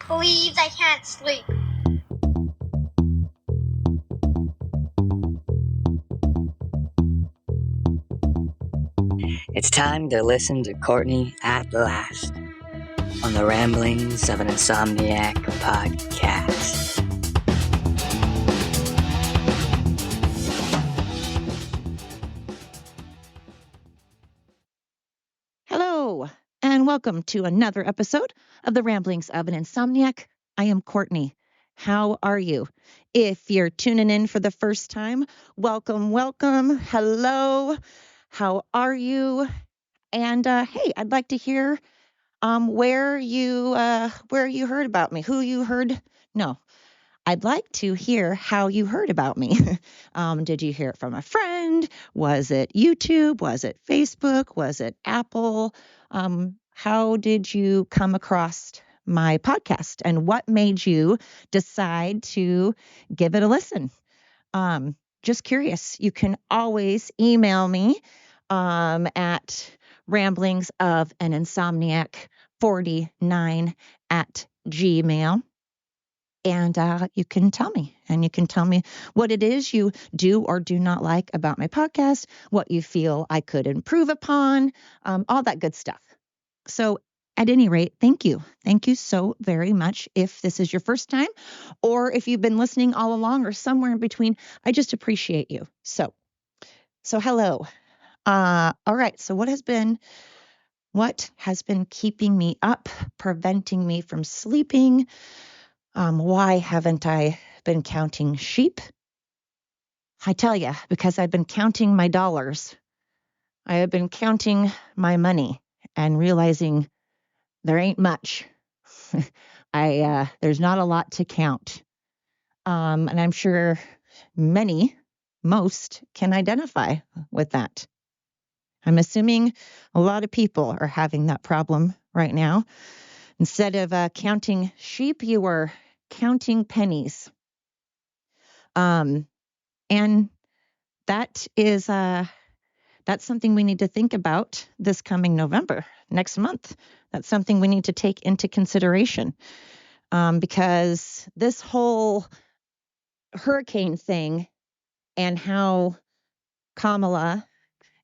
Please, I can't sleep. It's time to listen to Courtney at last on the Ramblings of an Insomniac podcast. Hello, and welcome to another episode of the Ramblings of an Insomniac. I am Courtney. How are you? If you're tuning in for the first time, welcome. Hello. How are you? And hey, I'd like to hear where you heard about me, who you heard. No, I'd like to hear how you heard about me. Did you hear it from a friend? Was it YouTube? Was it Facebook? Was it Apple? How did you come across my podcast, and what made you decide to give it a listen? Just curious. You can always email me at ramblingsofaниnsomniac49 at gmail. And you can tell me, what it is you do or do not like about my podcast, what you feel I could improve upon, all that good stuff. So at any rate, thank you. Thank you so very much. If this is your first time, or if you've been listening all along, or somewhere in between, I just appreciate you. So hello. All right. So what has been keeping me up, preventing me from sleeping? Why haven't I been counting sheep? I tell you, because I've been counting my dollars. I have been counting my money and realizing there ain't much. There's not a lot to count. And I'm sure most can identify with that. I'm assuming a lot of people are having that problem right now. Instead of counting sheep, you were counting pennies. And that is that's something we need to think about this coming November, next month. That's something we need to take into consideration, because this whole hurricane thing and how Kamala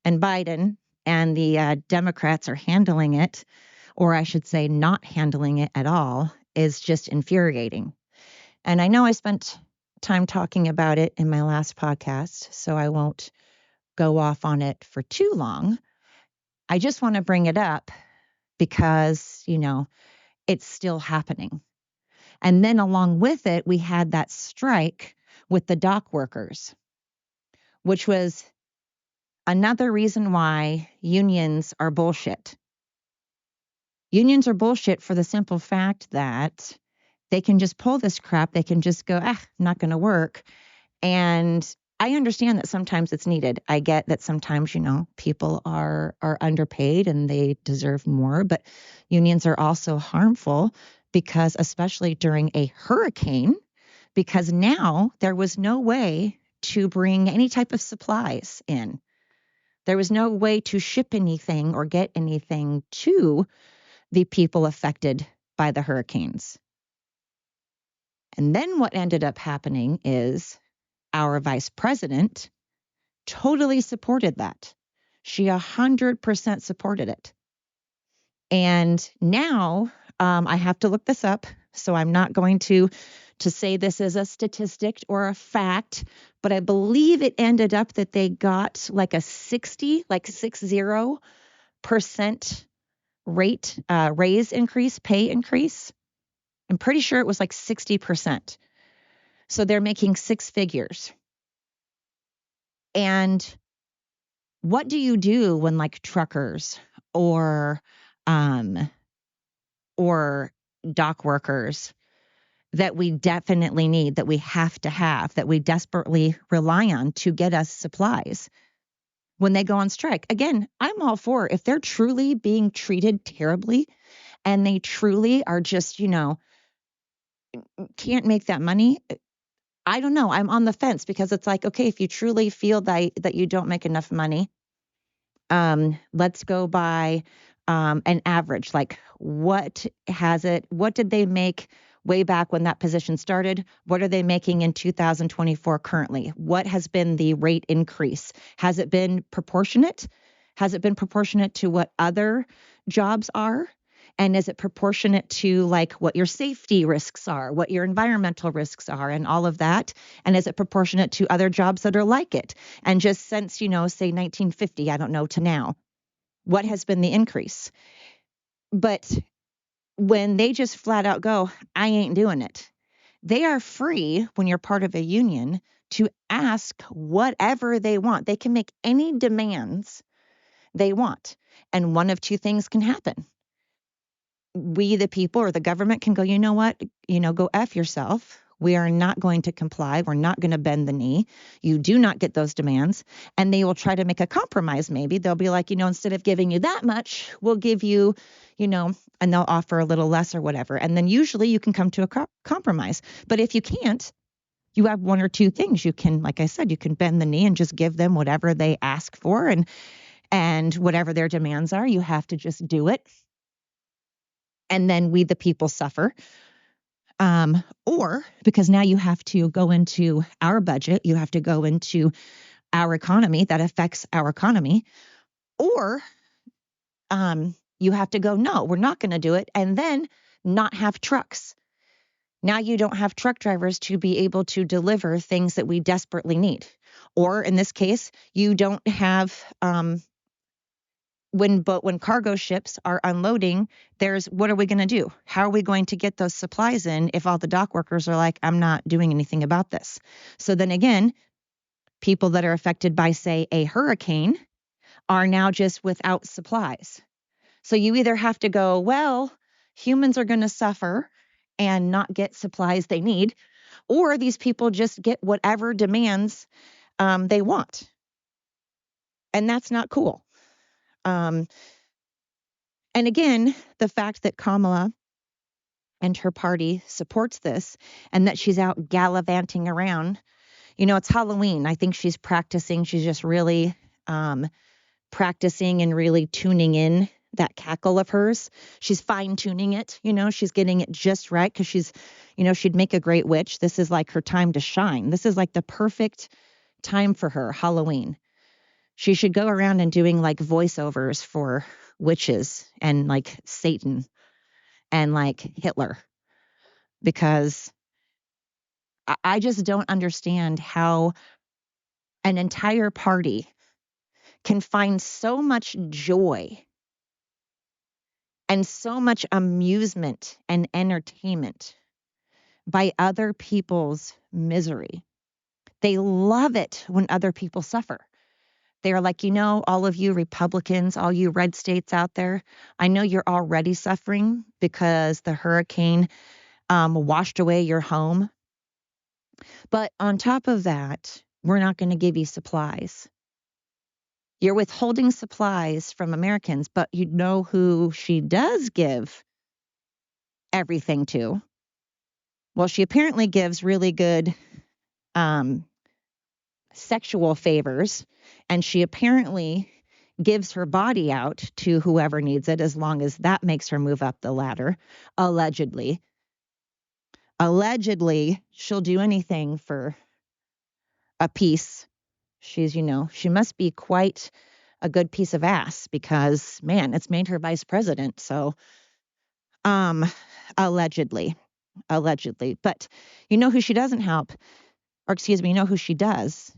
and Biden and the Democrats are handling it, or I should say not handling it at all, is just infuriating. And I know I spent time talking about it in my last podcast, so I won't go off on it for too long. I just want to bring it up because, it's still happening. And then along with it, we had that strike with the dock workers, which was another reason why unions are bullshit. Unions are bullshit for the simple fact that they can just pull this crap. They can just go, not going to work. And I understand that sometimes it's needed. I get that sometimes, people are underpaid and they deserve more. But unions are also harmful because, especially during a hurricane, because now there was no way to bring any type of supplies in. There was no way to ship anything or get anything to the people affected by the hurricanes. And then what ended up happening is our vice president totally supported that. She 100% supported it. And now I have to look this up, so I'm not going to say this is a statistic or a fact, but I believe it ended up that they got like a 60% rate raise increase, pay increase. I'm pretty sure it was like 60%. So they're making six figures. And what do you do when like truckers or dock workers that we definitely need, that we have to have, that we desperately rely on to get us supplies, when they go on strike? Again, I'm all for if they're truly being treated terribly and they truly are just, can't make that money. I don't know. I'm on the fence because it's like, okay, if you truly feel that you don't make enough money, let's go by an average. Like what did they make way back when that position started? What are they making in 2024 currently? What has been the rate increase? Has it been proportionate? Has it been proportionate to what other jobs are? And is it proportionate to like what your safety risks are, what your environmental risks are, and all of that? And is it proportionate to other jobs that are like it? And just since, say 1950, I don't know, to now, what has been the increase? But when they just flat out go, I ain't doing it, they are free when you're part of a union to ask whatever they want. They can make any demands they want. And one of two things can happen. We, the people, or the government can go, you know what, go F yourself. We are not going to comply. We're not going to bend the knee. You do not get those demands. And they will try to make a compromise. Maybe they'll be like, instead of giving you that much, we'll give you, and they'll offer a little less or whatever. And then usually you can come to a compromise. But if you can't, you have one or two things. You can, like I said, you can bend the knee and just give them whatever they ask for, and whatever their demands are, you have to just do it. And then we, the people, suffer. Or because now you have to go into our budget, you have to go into our economy that affects our economy, or you have to go, no, we're not going to do it, and then not have trucks. Now you don't have truck drivers to be able to deliver things that we desperately need. Or in this case, you don't have when cargo ships are unloading, what are we going to do? How are we going to get those supplies in if all the dock workers are like, I'm not doing anything about this? So then again, people that are affected by, say, a hurricane are now just without supplies. So you either have to go, well, humans are going to suffer and not get supplies they need, or these people just get whatever demands they want. And that's not cool. And again, the fact that Kamala and her party supports this and that she's out gallivanting around, it's Halloween. I think she's practicing. She's just really practicing and really tuning in that cackle of hers. She's fine tuning it. She's getting it just right because she'd make a great witch. This is like her time to shine. This is like the perfect time for her, Halloween. She should go around and doing like voiceovers for witches and like Satan and like Hitler, because I just don't understand how an entire party can find so much joy and so much amusement and entertainment by other people's misery. They love it when other people suffer. They're like, all of you Republicans, all you red states out there, I know you're already suffering because the hurricane washed away your home. But on top of that, we're not going to give you supplies. You're withholding supplies from Americans, but you know who she does give everything to? Well, she apparently gives really good sexual favors, and she apparently gives her body out to whoever needs it, as long as that makes her move up the ladder, allegedly. Allegedly, she'll do anything for a piece. She's, she must be quite a good piece of ass because, man, it's made her vice president. So, allegedly. But who she doesn't help, or excuse me, who she does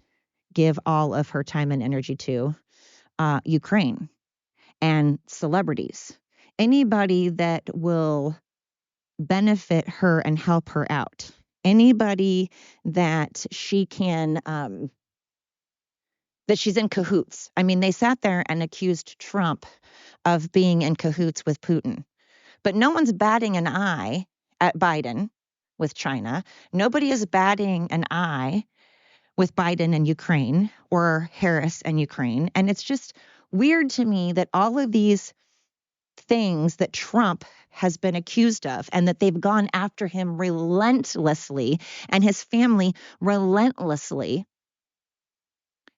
give all of her time and energy to? Ukraine and celebrities. Anybody that will benefit her and help her out. Anybody that she can, that she's in cahoots. I mean, they sat there and accused Trump of being in cahoots with Putin. But no one's batting an eye at Biden with China. Nobody is batting an eye with Biden and Ukraine or Harris and Ukraine. And it's just weird to me that all of these things that Trump has been accused of and that they've gone after him relentlessly and his family relentlessly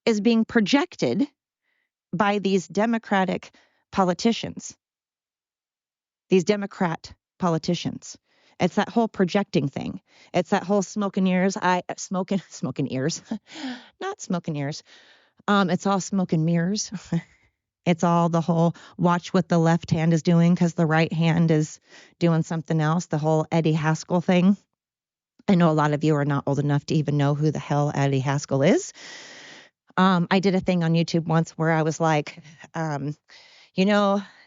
is being projected by these Democratic politicians. These Democrat politicians. It's that whole projecting thing. It's that whole smoking ears. Smoking ears, not smoking ears. It's all smoke and mirrors. It's all the whole watch what the left hand is doing because the right hand is doing something else. The whole Eddie Haskell thing. I know a lot of you are not old enough to even know who the hell Eddie Haskell is. I did a thing on YouTube once where I was like,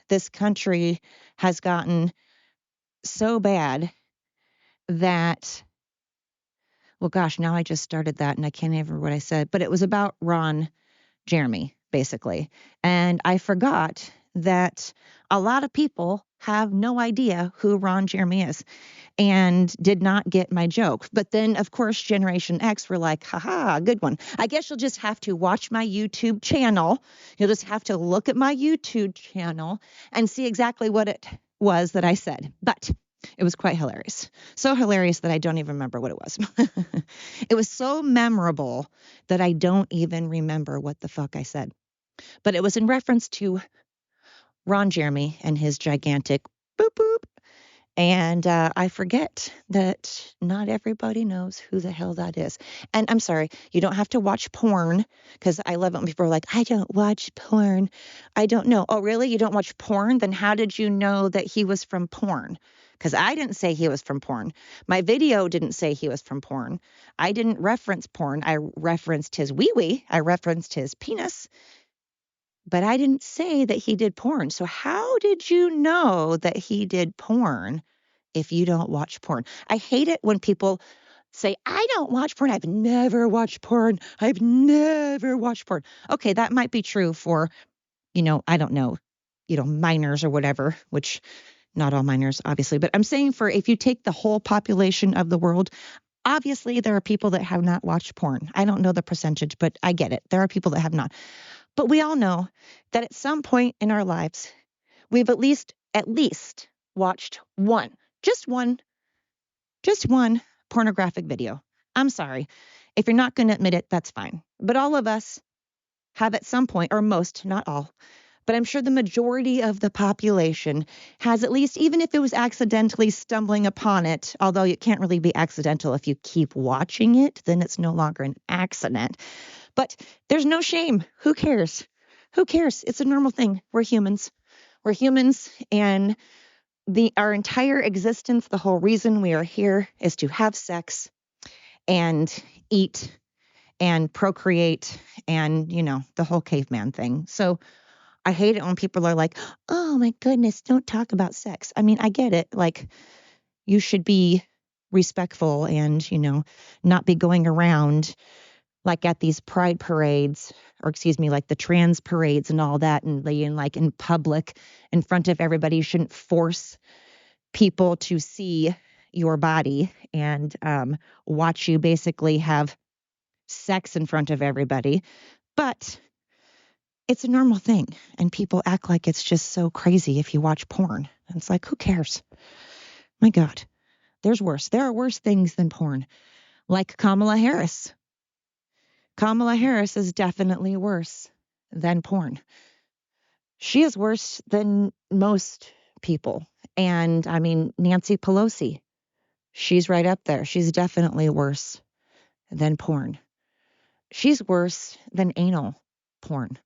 this country has gotten so bad that, well, gosh, now I just started that and I can't even remember what I said, but it was about Ron Jeremy, basically. And I forgot that a lot of people have no idea who Ron Jeremy is and did not get my joke. But then, of course, Generation X were like, haha, good one. I guess you'll just have to watch my YouTube channel. You'll just have to look at my YouTube channel and see exactly what it was that I said. But it was quite hilarious. So hilarious that I don't even remember what it was. It was so memorable that I don't even remember what the fuck I said. But it was in reference to Ron Jeremy and his gigantic boop boop. And I forget that not everybody knows who the hell that is. And I'm sorry, you don't have to watch porn, because I love it when people are like, I don't watch porn. I don't know. Oh, really? You don't watch porn? Then how did you know that he was from porn? Because I didn't say he was from porn. My video didn't say he was from porn. I didn't reference porn. I referenced his wee-wee. I referenced his penis. But I didn't say that he did porn. So how did you know that he did porn if you don't watch porn? I hate it when people say, I don't watch porn. I've never watched porn. I've never watched porn. Okay, that might be true for, I don't know, minors or whatever, which not all minors, obviously. But I'm saying for if you take the whole population of the world, obviously there are people that have not watched porn. I don't know the percentage, but I get it. There are people that have not. But we all know that at some point in our lives, we've at least watched just one pornographic video. I'm sorry. If you're not going to admit it, that's fine. But all of us have at some point, or most, not all, but I'm sure the majority of the population has at least, even if it was accidentally stumbling upon it, although it can't really be accidental if you keep watching it, then it's no longer an accident. But there's no shame. Who cares? Who cares? It's a normal thing. We're humans. We're humans, and our entire existence, the whole reason we are here is to have sex and eat and procreate and, the whole caveman thing. So I hate it when people are like, oh my goodness, don't talk about sex. I mean, I get it. Like, you should be respectful and, not be going around like at these pride parades, or like the trans parades and all that, and being like in public in front of everybody. You shouldn't force people to see your body and watch you basically have sex in front of everybody. But it's a normal thing, and people act like it's just so crazy if you watch porn. And it's like, who cares? My God, there's worse. There are worse things than porn, like Kamala Harris. Kamala Harris is definitely worse than porn. She is worse than most people. And I mean, Nancy Pelosi, she's right up there. She's definitely worse than porn. She's worse than anal porn.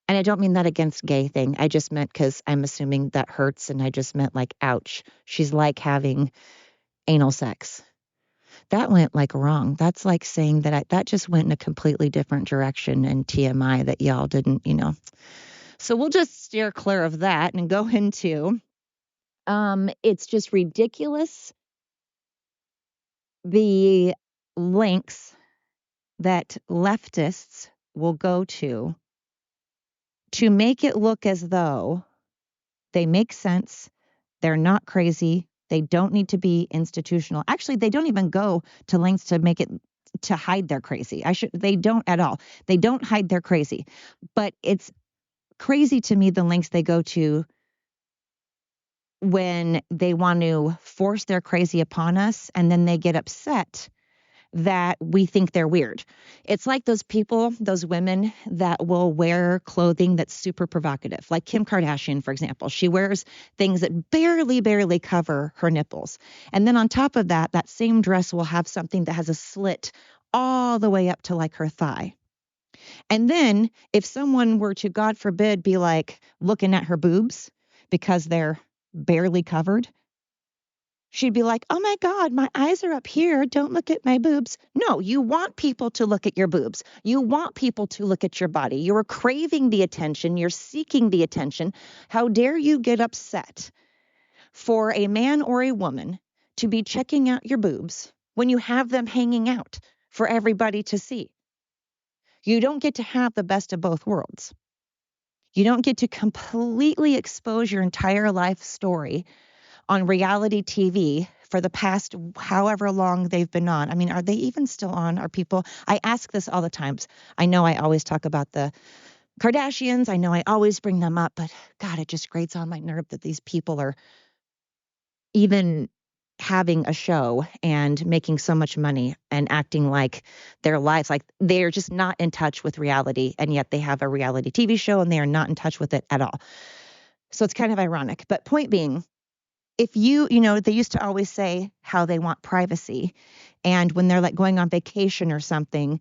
And I don't mean that against gay thing. I just meant because I'm assuming that hurts. And I just meant like, ouch, she's like having anal sex. That went like wrong. That's like saying that that just went in a completely different direction, and TMI that y'all didn't, So we'll just steer clear of that and go into, it's just ridiculous, the lengths that leftists will go to make it look as though they make sense. They're not crazy. They don't need to be institutional. Actually, they don't even go to lengths to make it, to hide their crazy. They don't at all. They don't hide their crazy. But it's crazy to me the lengths they go to when they want to force their crazy upon us, and then they get upset that we think they're weird. It's like those people, those women that will wear clothing that's super provocative, like Kim Kardashian, for example. She wears things that barely cover her nipples. And then on top of that, that same dress will have something that has a slit all the way up to like her thigh. And then if someone were to, God forbid, be like looking at her boobs because they're barely covered, she'd be like, oh my God, my eyes are up here. Don't look at my boobs. No, you want people to look at your boobs. You want people to look at your body. You're craving the attention. You're seeking the attention. How dare you get upset for a man or a woman to be checking out your boobs when you have them hanging out for everybody to see? You don't get to have the best of both worlds. You don't get to completely expose your entire life story on reality TV for the past however long they've been on. I mean, are they even still on? Are people, I ask this all the times. I know I always talk about the Kardashians. I know I always bring them up, but God, it just grates on my nerve that these people are even having a show and making so much money and acting like their lives, like they're just not in touch with reality. And yet they have a reality TV show and they are not in touch with it at all. So it's kind of ironic. But point being, if they used to always say how they want privacy. And when they're like going on vacation or something,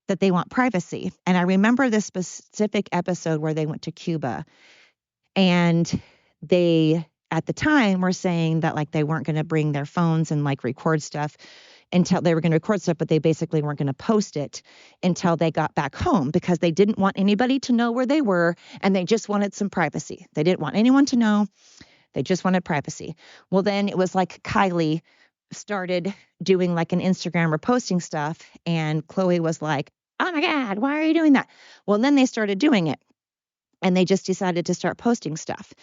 that they want privacy. And I remember this specific episode where they went to Cuba and they, at the time, were saying that like they weren't going to bring their phones and like record stuff until they were going to record stuff, but they basically weren't going to post it until they got back home because they didn't want anybody to know where they were. And they just wanted some privacy. They didn't want anyone to know. They just wanted privacy. Well, then it was like Kylie started doing like an Instagram or posting stuff. And Khloe was like, oh my God, why are you doing that? Well, then they started doing it and they just decided to start posting stuff.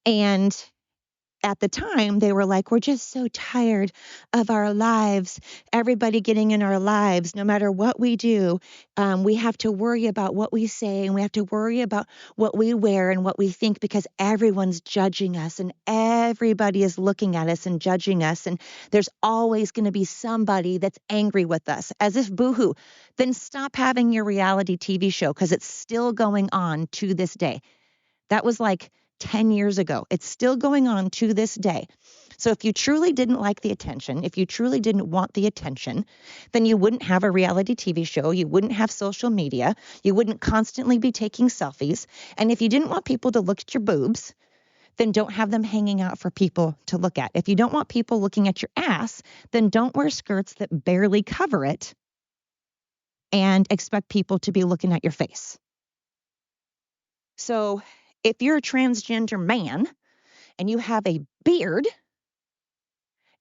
And at the time, they were like, we're just so tired of our lives, everybody getting in our lives, no matter what we do. We have to worry about what we say and we have to worry about what we wear and what we think because everyone's judging us and everybody is looking at us and judging us. And there's always going to be somebody that's angry with us, as if boohoo. Then stop having your reality TV show because it's still going on to this day. That was like 10 years ago. It's still going on to this day. So if you truly didn't like the attention, if you truly didn't want the attention, then you wouldn't have a reality TV show. You wouldn't have social media. You wouldn't constantly be taking selfies. And if you didn't want people to look at your boobs, then don't have them hanging out for people to look at. If you don't want people looking at your ass, then don't wear skirts that barely cover it and expect people to be looking at your face. So if you're a transgender man and you have a beard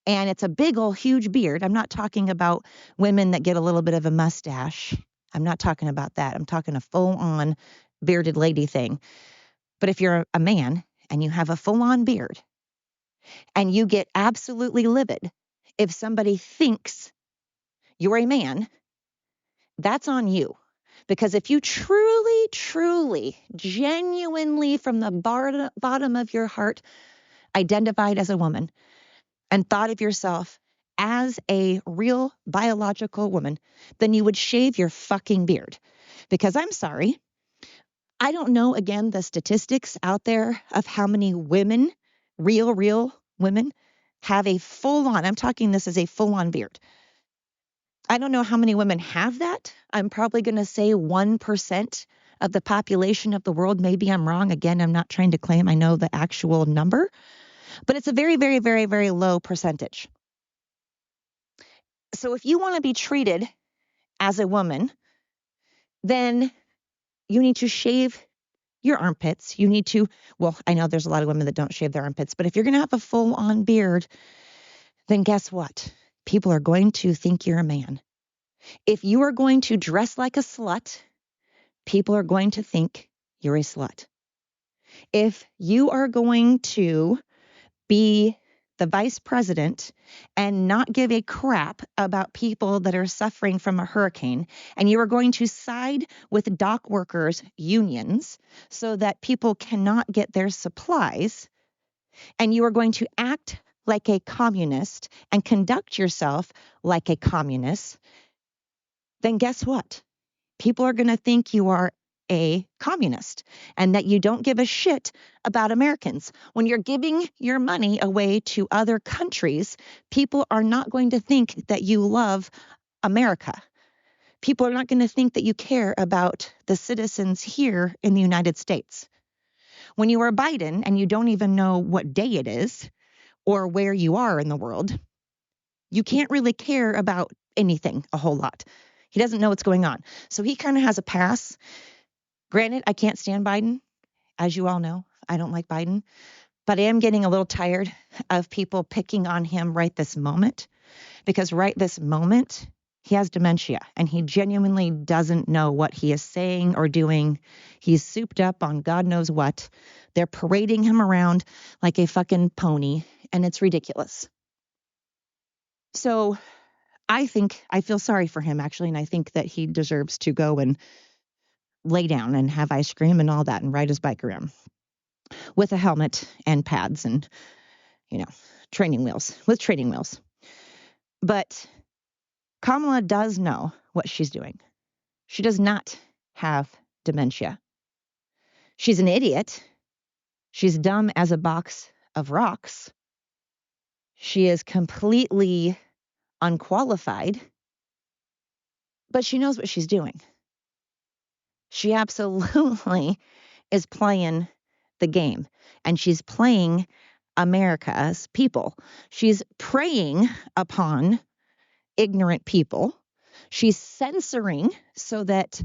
and it's a big old huge beard, I'm not talking about women that get a little bit of a mustache. I'm not talking about that. I'm talking a full-on bearded lady thing. But if you're a man and you have a full-on beard and you get absolutely livid if somebody thinks you're a man, that's on you. Because if you truly, genuinely from the bottom of your heart identified as a woman and thought of yourself as a real biological woman, then you would shave your fucking beard. Because I'm sorry, I don't know, again, the statistics out there of how many women, real women, have a full-on, I'm talking this as a full-on beard. I don't know how many women have that. I'm probably going to say 1% of the population of the world. Maybe I'm wrong. Again, I'm not trying to claim I know the actual number, but it's a very low percentage. So if you want to be treated as a woman, then you need to shave your armpits. You need to, well, I know there's a lot of women that don't shave their armpits, but if you're going to have a full-on beard, then guess what? People are going to think you're a man. If you are going to dress like a slut, people are going to think you're a slut. If you are going to be the vice president and not give a crap about people that are suffering from a hurricane, and you are going to side with dock workers' unions so that people cannot get their supplies, and you are going to act like a communist and conduct yourself like a communist, then guess what? People are going to think you are a communist and that you don't give a shit about Americans. When you're giving your money away to other countries, people are not going to think that you love America. People are not going to think that you care about the citizens here in the United States. When you are Biden and you don't even know what day it is or where you are in the world, you can't really care about anything a whole lot. He doesn't know what's going on. So he kind of has a pass. Granted, I can't stand Biden. As you all know, I don't like Biden. But I am getting a little tired of people picking on him right this moment, because right this moment, he has dementia and he genuinely doesn't know what he is saying or doing. He's souped up on God knows what. They're parading him around like a fucking pony, and it's ridiculous. So I feel sorry for him, actually, and I think that he deserves to go and lay down and have ice cream and all that and ride his bike around with a helmet and pads and, training wheels. But Kamala does know what she's doing. She does not have dementia. She's an idiot. She's dumb as a box of rocks. She is completely unqualified, but she knows what she's doing. She absolutely is playing the game, and she's playing America's people. She's preying upon ignorant people. She's censoring so that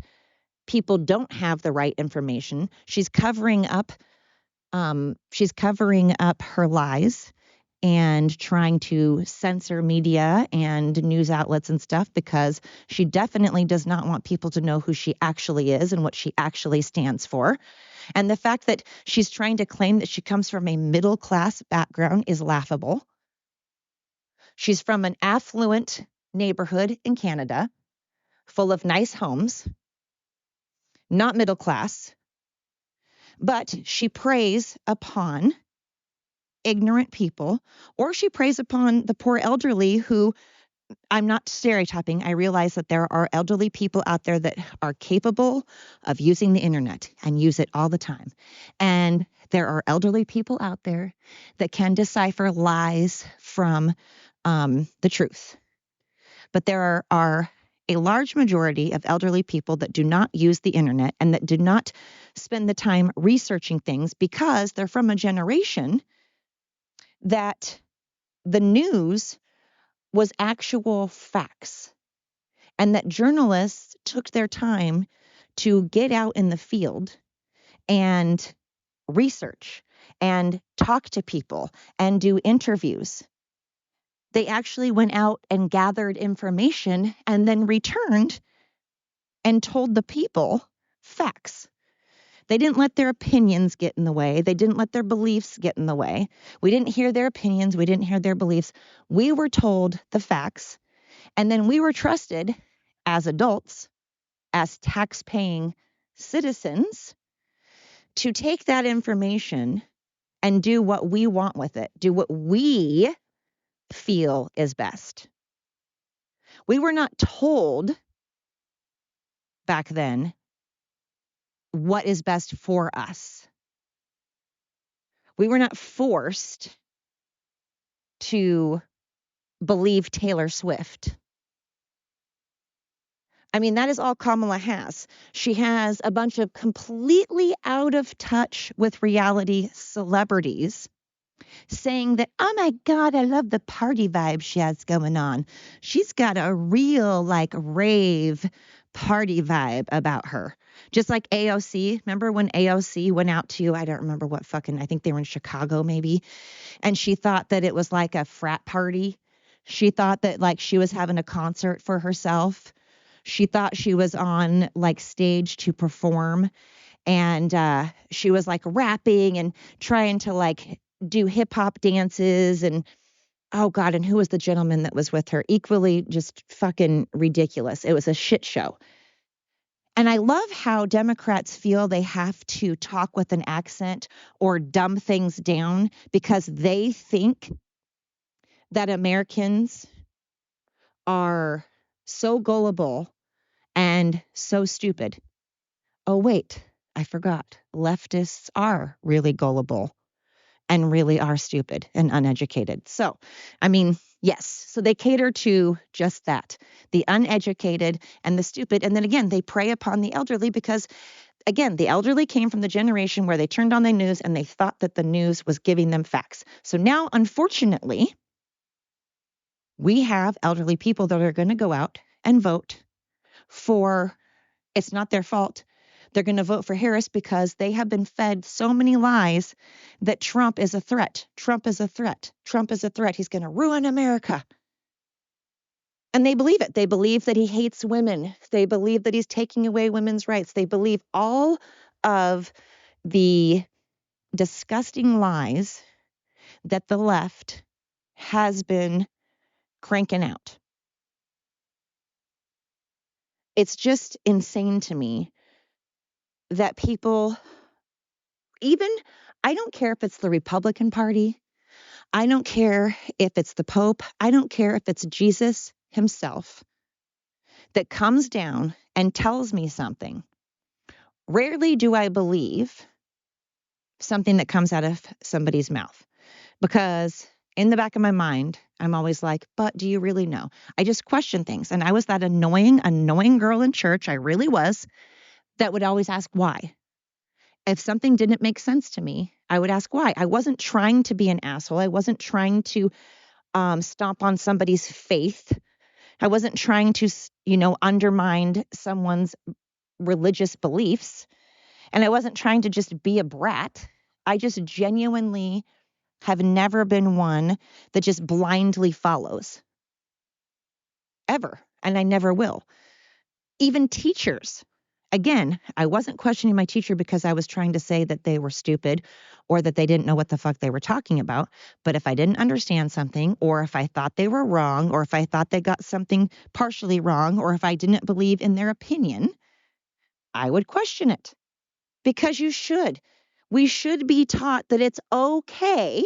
people don't have the right information. She's covering up her lies and trying to censor media and news outlets and stuff, because she definitely does not want people to know who she actually is and what she actually stands for. And the fact that she's trying to claim that she comes from a middle class background is laughable. She's from an affluent neighborhood in Canada full of nice homes, not middle class, but she preys upon ignorant people, or she preys upon the poor elderly who, I'm not stereotyping. I realize that there are elderly people out there that are capable of using the internet and use it all the time. And there are elderly people out there that can decipher lies from the truth. But there are a large majority of elderly people that do not use the internet and that do not spend the time researching things, because they're from a generation that the news was actual facts, and that journalists took their time to get out in the field and research and talk to people and do interviews. They actually went out and gathered information and then returned and told the people facts. They didn't let their opinions get in the way. They didn't let their beliefs get in the way. We didn't hear their opinions. We didn't hear their beliefs. We were told the facts, and then we were trusted as adults, as tax-paying citizens, to take that information and do what we want with it, do what we feel is best. We were not told back then what is best for us. We were not forced to believe Taylor Swift. I mean, that is all Kamala has. She has a bunch of completely out of touch with reality celebrities saying that, oh my God, I love the party vibe she has going on. She's got a real rave party vibe about her. Just like AOC. Remember when AOC went out to, I don't remember what I think they were in Chicago maybe. And she thought that it was like a frat party. She thought that she was having a concert for herself. She thought she was on stage to perform. And she was rapping and trying to do hip hop dances. And oh God, and who was the gentleman that was with her? Equally just fucking ridiculous. It was a shit show. And I love how Democrats feel they have to talk with an accent or dumb things down because they think that Americans are so gullible and so stupid. Oh, wait, I forgot. Leftists are really gullible and really are stupid and uneducated. So, I mean, yes. So they cater to just that, the uneducated and the stupid. And then again, they prey upon the elderly because, again, the elderly came from the generation where they turned on the news and they thought that the news was giving them facts. So now, unfortunately, we have elderly people that are going to go out and vote for, it's not their fault. They're going to vote for Harris because they have been fed so many lies that Trump is a threat. Trump is a threat. Trump is a threat. He's going to ruin America. And they believe it. They believe that he hates women. They believe that he's taking away women's rights. They believe all of the disgusting lies that the left has been cranking out. It's just insane to me that people, even, I don't care if it's the Republican Party, I don't care if it's the Pope, I don't care if it's Jesus himself that comes down and tells me something. Rarely do I believe something that comes out of somebody's mouth because in the back of my mind, I'm always like, but do you really know? I just question things. And I was that annoying girl in church. I really was, that would always ask why. If something didn't make sense to me, I would ask why. I wasn't trying to be an asshole. I wasn't trying to stomp on somebody's faith. I wasn't trying to, undermine someone's religious beliefs. And I wasn't trying to just be a brat. I just genuinely have never been one that just blindly follows. Ever. And I never will. Even teachers. Again, I wasn't questioning my teacher because I was trying to say that they were stupid or that they didn't know what the fuck they were talking about. But if I didn't understand something, or if I thought they were wrong, or if I thought they got something partially wrong, or if I didn't believe in their opinion, I would question it. Because you should. We should be taught that it's okay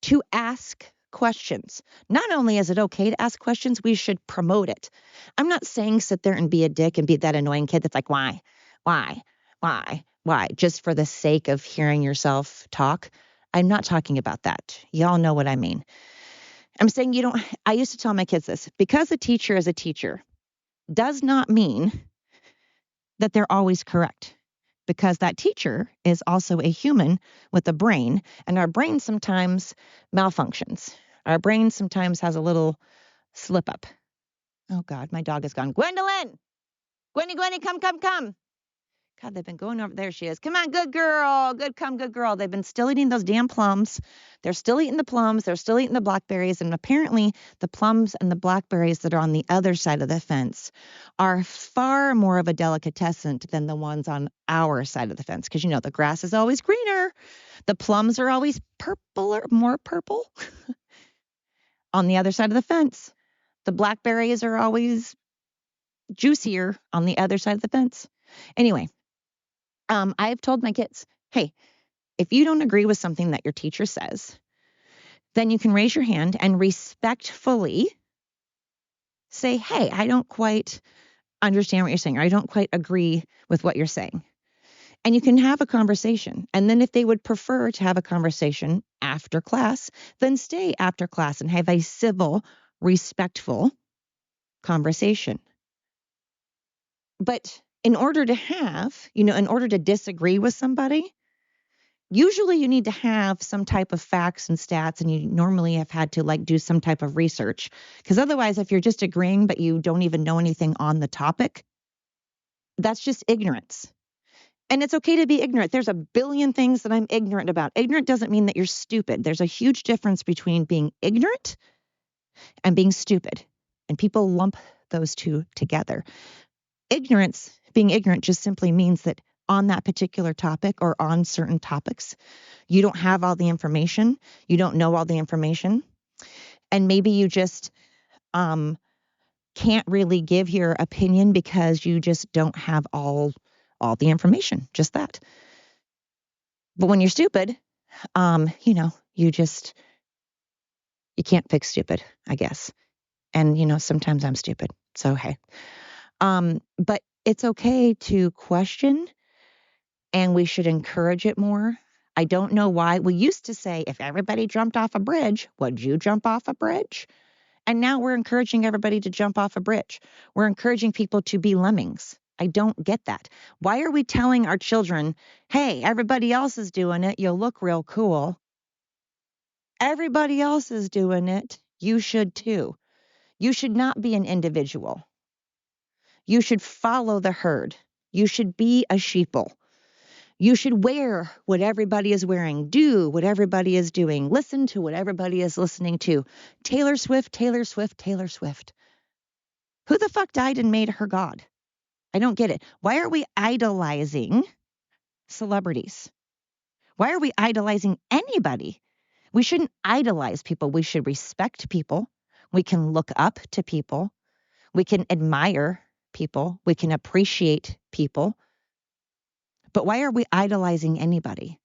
to ask questions. Not only is it okay to ask questions, we should promote it. I'm not saying sit there and be a dick and be that annoying kid that's like, why, just for the sake of hearing yourself talk. I'm not talking about that. Y'all know what I mean. I'm saying I used to tell my kids this, because a teacher is a teacher does not mean that they're always correct. Because that teacher is also a human with a brain, and our brain sometimes malfunctions. Our brain sometimes has a little slip up. Oh, God, my dog is gone. Gwendolyn! Gwenny, come. God, they've been going over. There she is. Come on, good girl. Good girl. They've been still eating those damn plums. They're still eating the plums. They're still eating the blackberries. And apparently the plums and the blackberries that are on the other side of the fence are far more of a delicatessen than the ones on our side of the fence. Because, the grass is always greener. The plums are always more purple on the other side of the fence. The blackberries are always juicier on the other side of the fence. Anyway. I've told my kids, hey, if you don't agree with something that your teacher says, then you can raise your hand and respectfully say, hey, I don't quite understand what you're saying, or I don't quite agree with what you're saying. And you can have a conversation. And then if they would prefer to have a conversation after class, then stay after class and have a civil, respectful conversation. But in order to disagree with somebody, usually you need to have some type of facts and stats, and you normally have had to do some type of research. Because otherwise, if you're just agreeing, but you don't even know anything on the topic, that's just ignorance. And it's okay to be ignorant. There's a billion things that I'm ignorant about. Ignorant doesn't mean that you're stupid. There's a huge difference between being ignorant and being stupid. And people lump those two together. Being ignorant just simply means that on that particular topic or on certain topics, you don't have all the information. You don't know all the information. And maybe you just can't really give your opinion because you just don't have all the information, just that. But when you're stupid, you just You can't fix stupid, I guess. And, sometimes I'm stupid. So, hey. But it's okay to question, and we should encourage it more. I don't know why. We used to say, if everybody jumped off a bridge, would you jump off a bridge? And now we're encouraging everybody to jump off a bridge. We're encouraging people to be lemmings. I don't get that. Why are we telling our children, hey, everybody else is doing it, you'll look real cool? Everybody else is doing it, you should too. You should not be an individual. You should follow the herd. You should be a sheeple. You should wear what everybody is wearing, do what everybody is doing, listen to what everybody is listening to. Taylor Swift, Taylor Swift, Taylor Swift. Who the fuck died and made her God? I don't get it. Why are we idolizing celebrities? Why are we idolizing anybody? We shouldn't idolize people. We should respect people. We can look up to people. We can admire people. We can appreciate people. But why are we idolizing anybody?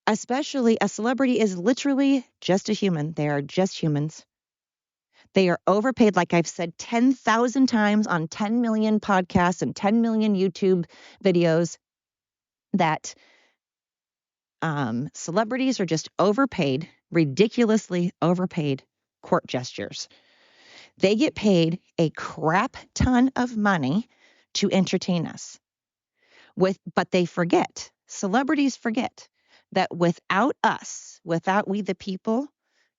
Especially a celebrity is literally just a human. They are just humans. They are overpaid, like I've said 10,000 times on 10 million podcasts and 10 million YouTube videos, that celebrities are just overpaid, ridiculously overpaid court gestures. They get paid a crap ton of money to entertain us. But they forget, celebrities forget, that without us, without we the people,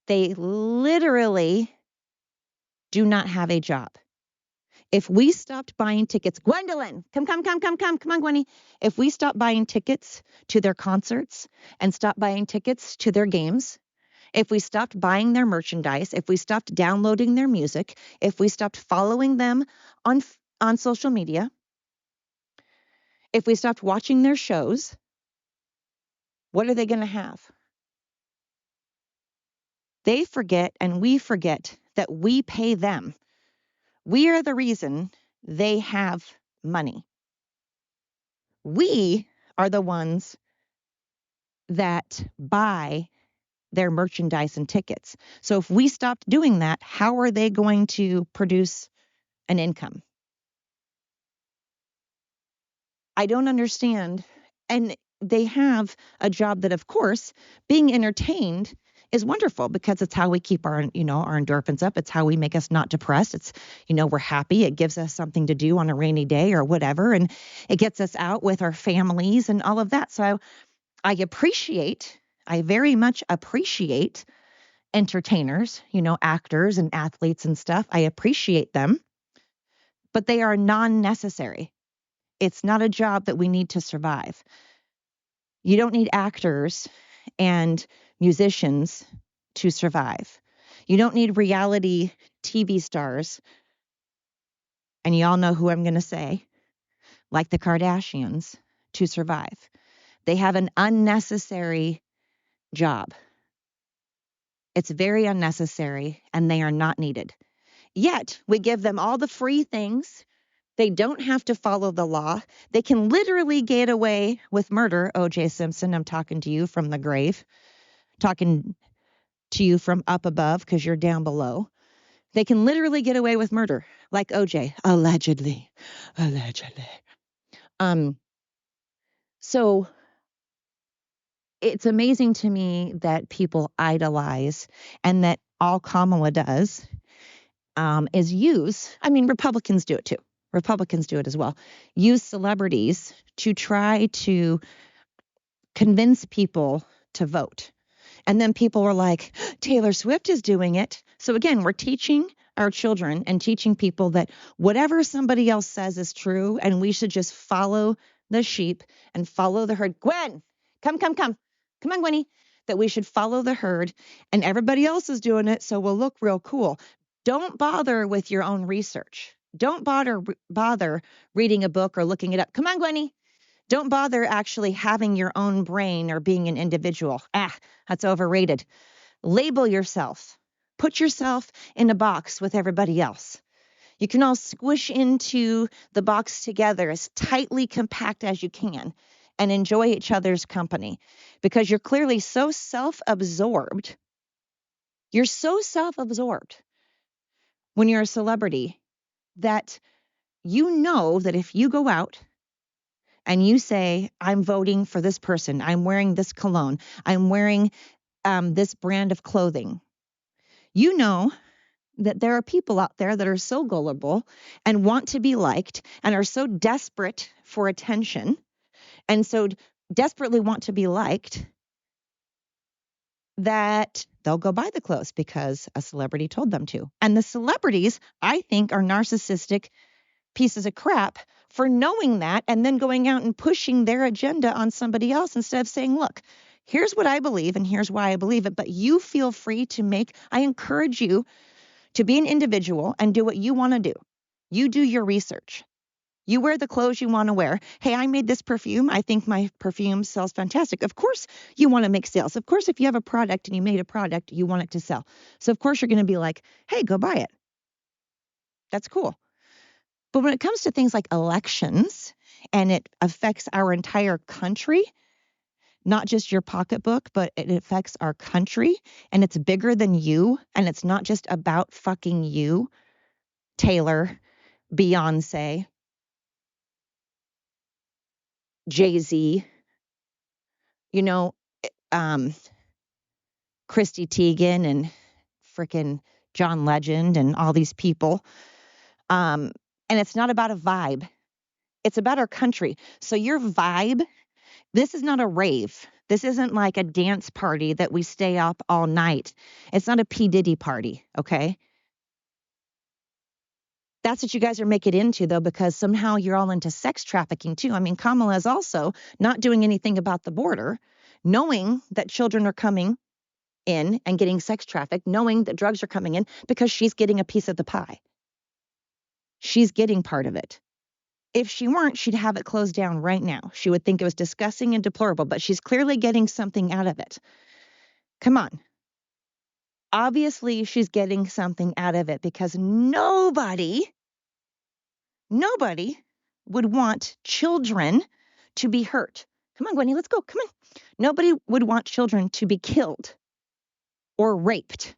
they literally do not have a job. If we stopped buying tickets, Gwendolyn, come on, Gwenny. If we stopped buying tickets to their concerts and stopped buying tickets to their games, if we stopped buying their merchandise, if we stopped downloading their music, if we stopped following them on social media, if we stopped watching their shows, what are they going to have? They forget, and we forget, that we pay them. We are the reason they have money. We are the ones that buy their merchandise and tickets. So if we stopped doing that, how are they going to produce an income? I don't understand. And they have a job that, of course, being entertained is wonderful, because it's how we keep our endorphins up. It's how we make us not depressed. It's, we're happy. It gives us something to do on a rainy day or whatever. And it gets us out with our families and all of that. So I very much appreciate entertainers, actors and athletes and stuff. I appreciate them, but they are non-necessary. It's not a job that we need to survive. You don't need actors and musicians to survive. You don't need reality TV stars. And you all know who I'm going to say, like the Kardashians, to survive. They have an unnecessary job. It's very unnecessary, and they are not needed. Yet we give them all the free things. They don't have to follow the law. They can literally get away with murder. O.J. Simpson, I'm talking to you from the grave, talking to you from up above, because you're down below. They can literally get away with murder, like O.J. Allegedly. So it's amazing to me that people idolize, and that all Kamala does is use, Republicans do it too. Republicans do it as well. Use celebrities to try to convince people to vote. And then people are like, Taylor Swift is doing it. So again, we're teaching our children and teaching people that whatever somebody else says is true, and we should just follow the sheep and follow the herd. Gwen, come. Come on, Gwenny. That we should follow the herd, and everybody else is doing it, so we'll look real cool. Don't bother with your own research. Don't bother reading a book or looking it up. Come on, Gwenny. Don't bother actually having your own brain or being an individual. That's overrated. Label yourself. Put yourself in a box with everybody else. You can all squish into the box together as tightly compact as you can and enjoy each other's company, because you're clearly so self-absorbed You're so self-absorbed when you're a celebrity that you know that if you go out and you say, I'm voting for this person, I'm wearing this cologne, I'm wearing this brand of clothing, you know that there are people out there that are so gullible and want to be liked and are so desperate for attention and so desperately want to be liked that they'll go buy the clothes because a celebrity told them to. And the celebrities, I think, are narcissistic pieces of crap for knowing that and then going out and pushing their agenda on somebody else instead of saying, look, here's what I believe and here's why I believe it. But you feel free to I encourage you to be an individual and do what you want to do. You do your research. You wear the clothes you want to wear. Hey, I made this perfume. I think my perfume sells fantastic. Of course, you want to make sales. Of course, if you have a product and you made a product, you want it to sell. So, of course, you're going to be like, hey, go buy it. That's cool. But when it comes to things like elections and it affects our entire country, not just your pocketbook, but it affects our country and it's bigger than you and it's not just about fucking you, Taylor, Beyonce, Jay-Z, you know, um, Christy Teigen and frickin' John Legend and all these people. And it's not about a vibe. It's about our country. So your vibe, this is not a rave. This isn't like a dance party that we stay up all night. It's not a P. Diddy party, okay? That's what you guys are making it into, though, because somehow you're all into sex trafficking, too. I mean, Kamala is also not doing anything about the border, knowing that children are coming in and getting sex trafficked, knowing that drugs are coming in because she's getting a piece of the pie. She's getting part of it. If she weren't, she'd have it closed down right now. She would think it was disgusting and deplorable, but she's clearly getting something out of it. Come on. Obviously, she's getting something out of it because nobody would want children to be hurt. Come on, Gwenny, let's go. Come on. Nobody would want children to be killed or raped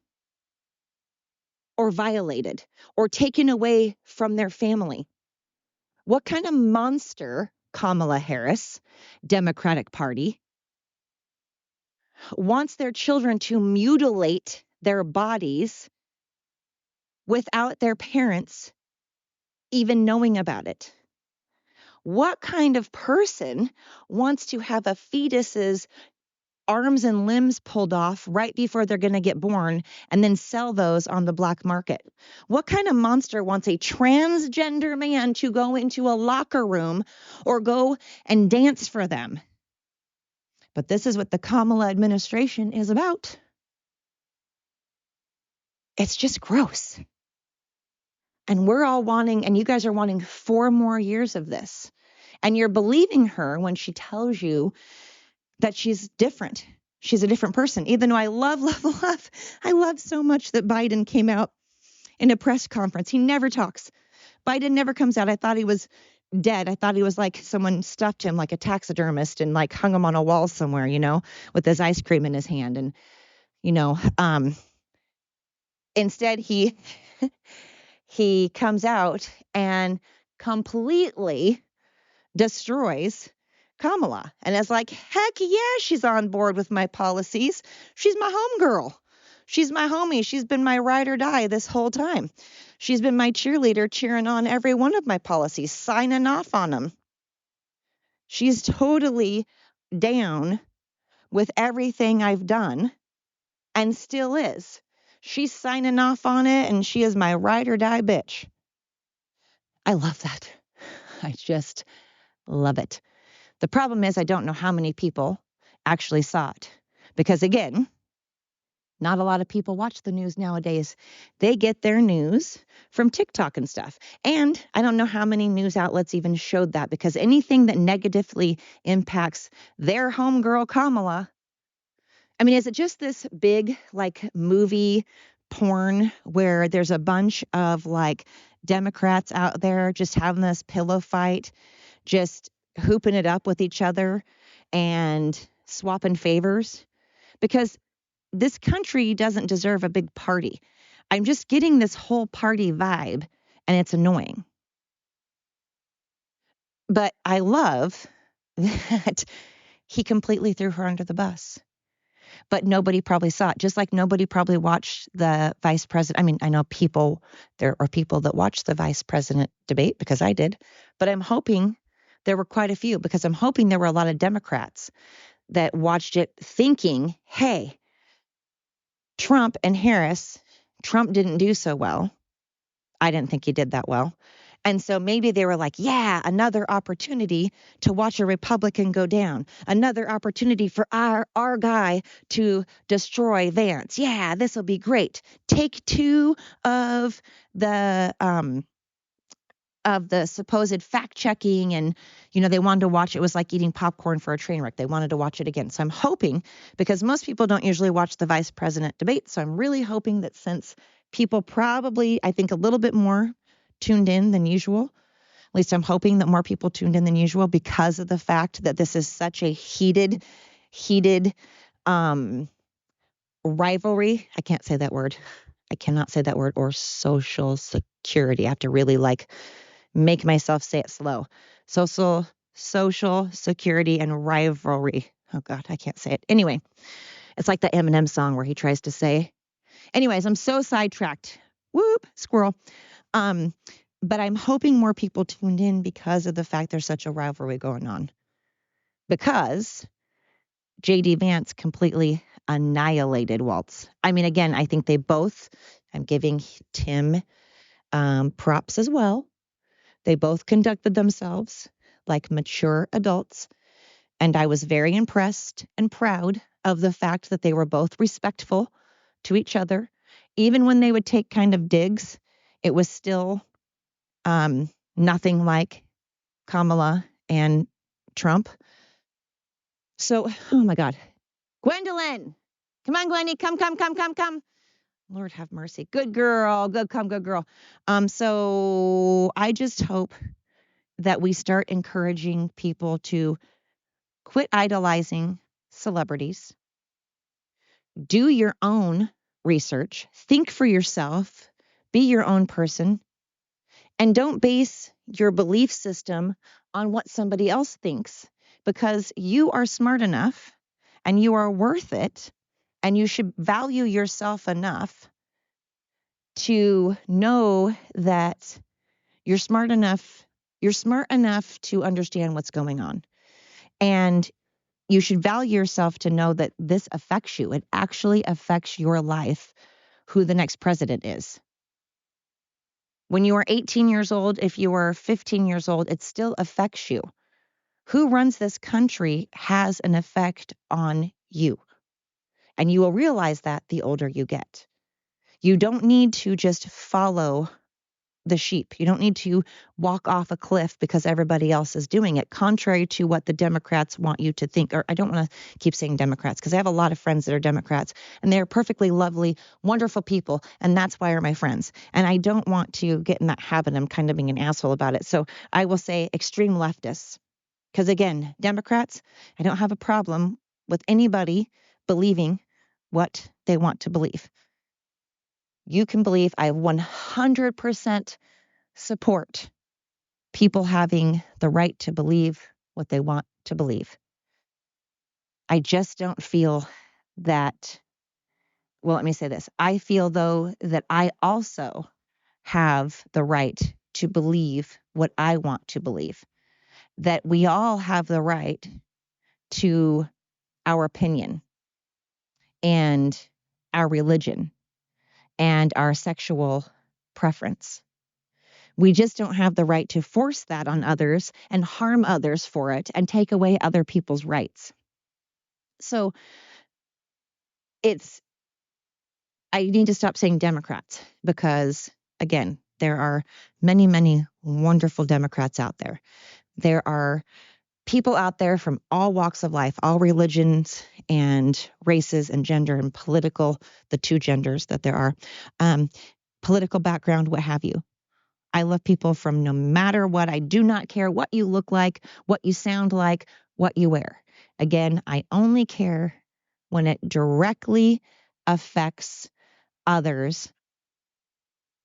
or violated or taken away from their family. What kind of monster, Kamala Harris, Democratic Party, wants their children to mutilate their bodies without their parents even knowing about it? What kind of person wants to have a fetus's arms and limbs pulled off right before they're going to get born and then sell those on the black market? What kind of monster wants a transgender man to go into a locker room or go and dance for them? But this is what the Kamala administration is about. It's just gross. And we're all wanting, and you guys are wanting 4 more years of this. And you're believing her when she tells you that she's different. She's a different person. Even though I love so much that Biden came out in a press conference. He never talks. Biden never comes out. I thought he was dead. I thought he was like someone stuffed him like a taxidermist and like hung him on a wall somewhere, with his ice cream in his hand. And, instead he comes out and completely destroys Kamala and is like, heck yeah, she's on board with my policies. She's my homegirl. She's my homie. She's been my ride or die this whole time. She's been my cheerleader, cheering on every one of my policies, signing off on them. She's totally down with everything I've done and still is. She's signing off on it and she is my ride or die bitch. I love that. I just love it. The problem is I don't know how many people actually saw it because, again, not a lot of people watch the news nowadays. They get their news from TikTok and stuff. And I don't know how many news outlets even showed that because anything that negatively impacts their homegirl Kamala, I mean, is it just this big like movie porn where there's a bunch of like Democrats out there just having this pillow fight, just hooping it up with each other and swapping favors? Because this country doesn't deserve a big party. I'm just getting this whole party vibe, and it's annoying. But I love that he completely threw her under the bus. But nobody probably saw it, just like nobody probably watched the vice president. I mean, I know there are people that watched the vice president debate because I did, but I'm hoping there were quite a few, because I'm hoping there were a lot of Democrats that watched it thinking, hey, Trump and Harris, Trump didn't do so well. I didn't think he did that well. And so maybe they were like, yeah, another opportunity to watch a Republican go down, another opportunity for our guy to destroy Vance. Yeah, this will be great. Take two of the supposed fact checking, and they wanted to watch it. Was like eating popcorn for a train wreck. They wanted to watch it again. So I'm hoping, because most people don't usually watch the vice president debate, so I'm really hoping that since people probably, I think, a little bit more tuned in than usual, at least I'm hoping that more people tuned in than usual, because of the fact that this is such a heated rivalry. I can't say that word. I cannot say that word. Or social security. I have to really make myself say it slow. Social security and rivalry. Oh God, I can't say it. Anyway, it's like the Eminem song where he tries to say. Anyways, I'm so sidetracked. Whoop, squirrel. But I'm hoping more people tuned in because of the fact there's such a rivalry going on. Because J.D. Vance completely annihilated Waltz. I mean, again, I think they both, I'm giving Tim props as well. They both conducted themselves like mature adults. And I was very impressed and proud of the fact that they were both respectful to each other. Even when they would take kind of digs, it was still nothing like Kamala and Trump. So, oh my God. Gwendolyn, come on, Gwendy, come. Lord have mercy. Good girl. Good girl. So I just hope that we start encouraging people to quit idolizing celebrities. Do your own research. Think for yourself. Be your own person. And don't base your belief system on what somebody else thinks, because you are smart enough and you are worth it, and you should value yourself enough to know that you're smart enough to understand what's going on. And you should value yourself to know that this affects you. It actually affects your life, who the next president is. When you are 18 years old, if you are 15 years old, it still affects you. Who runs this country has an effect on you. And you will realize that the older you get. You don't need to just follow the sheep. You don't need to walk off a cliff because everybody else is doing it, contrary to what the Democrats want you to think. Or I don't want to keep saying Democrats, because I have a lot of friends that are Democrats, and they're perfectly lovely, wonderful people, and that's why they're my friends. And I don't want to get in that habit. I'm kind of being an asshole about it. So I will say extreme leftists, because again, Democrats, I don't have a problem with anybody believing what they want to believe. You can believe. I 100% support people having the right to believe what they want to believe. I just don't feel that, well, let me say this. I feel, though, that I also have the right to believe what I want to believe, that we all have the right to our opinion and our religion and our sexual preference. We just don't have the right to force that on others and harm others for it and take away other people's rights. So I need to stop saying Democrats, because, again, there are many, many wonderful Democrats out there. There are people out there from all walks of life, all religions and races and gender and political, the two genders that there are, political background, what have you. I love people from no matter what. I do not care what you look like, what you sound like, what you wear. Again, I only care when it directly affects others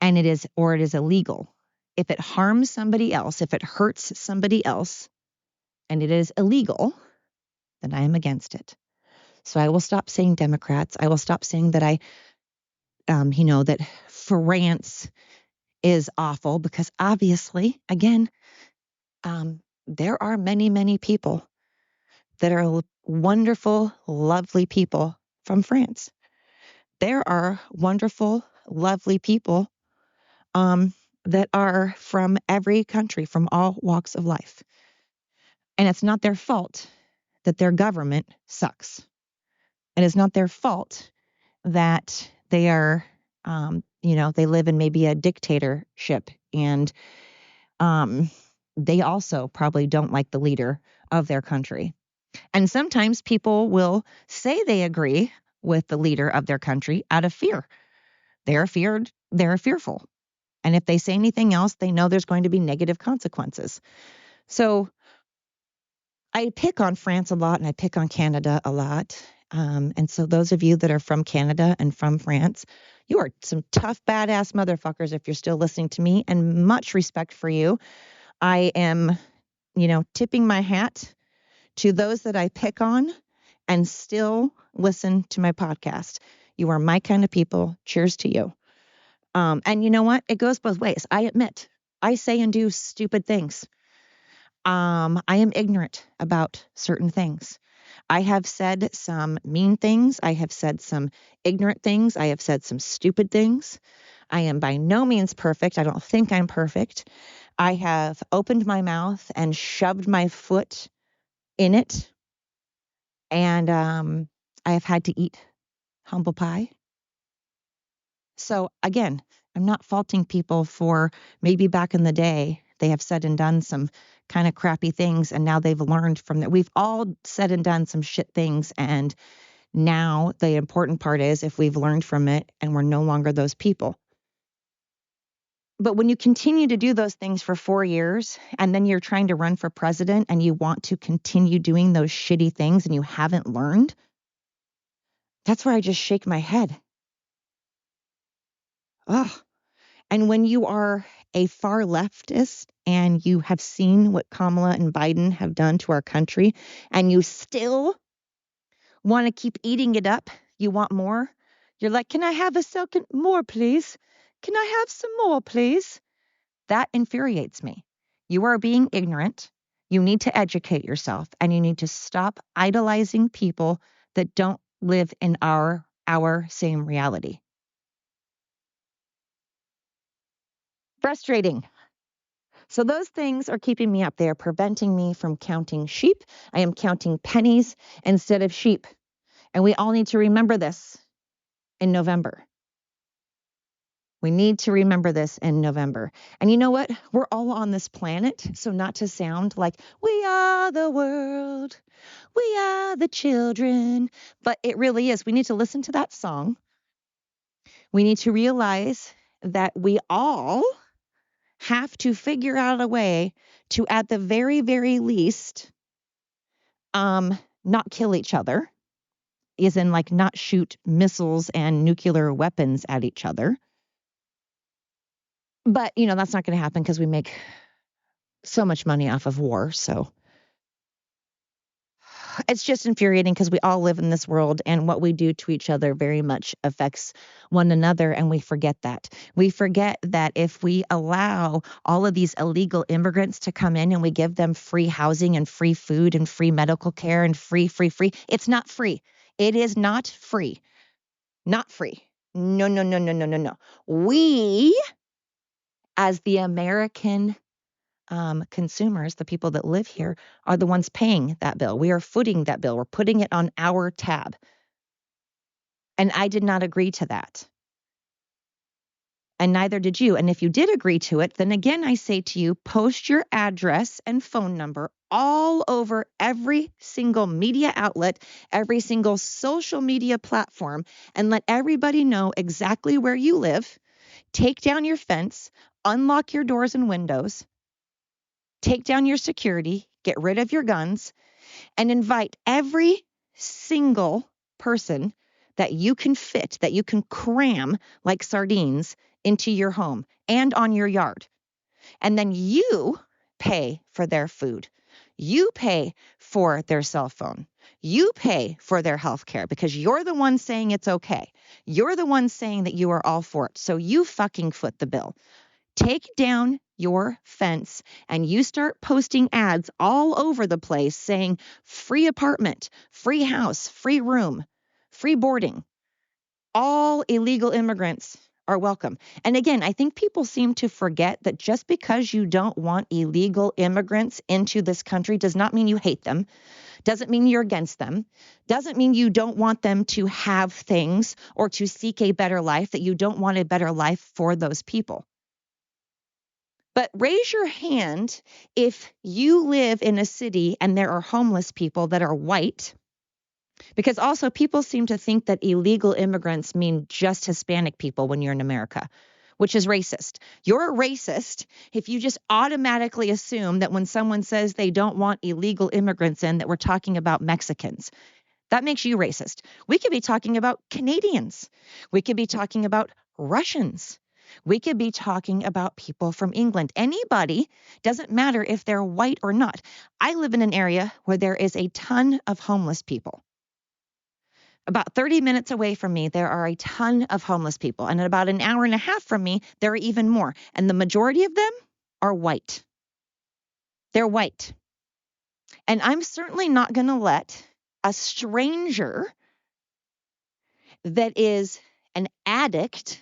and it is illegal. If it harms somebody else, if it hurts somebody else and it is illegal, then I am against it. So I will stop saying Democrats. I will stop saying that that France is awful, because obviously, again, there are many, many people that are wonderful, lovely people from France. There are wonderful, lovely people that are from every country, from all walks of life. And it's not their fault that their government sucks. It is not their fault that they are, they live in maybe a dictatorship, and they also probably don't like the leader of their country. And sometimes people will say they agree with the leader of their country out of fear. They're fearful. And if they say anything else, they know there's going to be negative consequences. So I pick on France a lot, and I pick on Canada a lot. And so those of you that are from Canada and from France, you are some tough, badass motherfuckers if you're still listening to me, and much respect for you. I am, tipping my hat to those that I pick on and still listen to my podcast. You are my kind of people. Cheers to you. And you know what? It goes both ways. I admit, I say and do stupid things. I am ignorant about certain things. I have said some mean things. I have said some ignorant things. I have said some stupid things. I am by no means perfect. I don't think I'm perfect. I have opened my mouth and shoved my foot in it. And I have had to eat humble pie. So again, I'm not faulting people for maybe back in the day they have said and done some kind of crappy things, and now they've learned from that. We've all said and done some shit things, and now the important part is if we've learned from it and we're no longer those people. But when you continue to do those things for 4 years and then you're trying to run for president and you want to continue doing those shitty things and you haven't learned, that's where I just shake my head. Ugh. And when you are a far leftist and you have seen what Kamala and Biden have done to our country, and you still want to keep eating it up, you want more, you're like, can I have a second more, please? Can I have some more, please? That infuriates me. You are being ignorant. You need to educate yourself, and you need to stop idolizing people that don't live in our same reality. Frustrating. So those things are keeping me up. They are preventing me from counting sheep. I am counting pennies instead of sheep. And we all need to remember this in November. We need to remember this in November. And you know what? We're all on this planet. So not to sound like we are the world, we are the children, but it really is. We need to listen to that song. We need to realize that we all have to figure out a way to, at the very, very least, not kill each other, is in like not shoot missiles and nuclear weapons at each other. But, that's not going to happen because we make so much money off of war. So it's just infuriating because we all live in this world, and what we do to each other very much affects one another. And we forget that. We forget that if we allow all of these illegal immigrants to come in and we give them free housing and free food and free medical care and free, it's not free. It is not free. Not free. No, no, no, no, no, no, no. We, as the American consumers, the people that live here, are the ones paying that bill. We are footing that bill. We're putting it on our tab. And I did not agree to that. And neither did you. And if you did agree to it, then again, I say to you, post your address and phone number all over every single media outlet, every single social media platform, and let everybody know exactly where you live. Take down your fence, unlock your doors and windows, take down your security, get rid of your guns, and invite every single person that you can fit, that you can cram like sardines into your home and on your yard. And then you pay for their food. You pay for their cell phone. You pay for their health care because you're the one saying it's okay. You're the one saying that you are all for it. So you fucking foot the bill. Take down your fence and you start posting ads all over the place saying free apartment, free house, free room, free boarding. All illegal immigrants are welcome. And again, I think people seem to forget that just because you don't want illegal immigrants into this country does not mean you hate them, doesn't mean you're against them, doesn't mean you don't want them to have things or to seek a better life, that you don't want a better life for those people. But raise your hand if you live in a city and there are homeless people that are white. Because also people seem to think that illegal immigrants mean just Hispanic people when you're in America, which is racist. You're a racist if you just automatically assume that when someone says they don't want illegal immigrants in, that we're talking about Mexicans. That makes you racist. We could be talking about Canadians. We could be talking about Russians. We could be talking about people from England. Anybody, doesn't matter if they're white or not. I live in an area where there is a ton of homeless people. About 30 minutes away from me, there are a ton of homeless people. And about an hour and a half from me, there are even more. And the majority of them are white. They're white. And I'm certainly not going to let a stranger that is an addict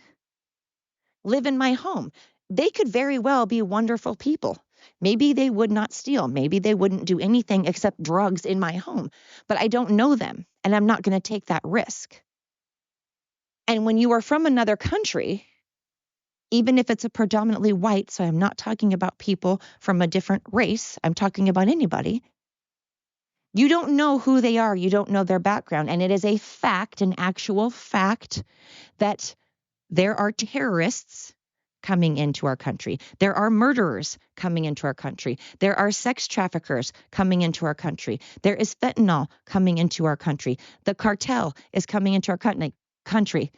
live in my home. They could very well be wonderful people. Maybe they would not steal. Maybe they wouldn't do anything except drugs in my home. But I don't know them, and I'm not going to take that risk. And when you are from another country, even if it's a predominantly white, so I'm not talking about people from a different race, I'm talking about anybody, you don't know who they are. You don't know their background. And it is a fact, an actual fact, that there are terrorists coming into our country. There are murderers coming into our country. There are sex traffickers coming into our country. There is fentanyl coming into our country. The cartel is coming into our country.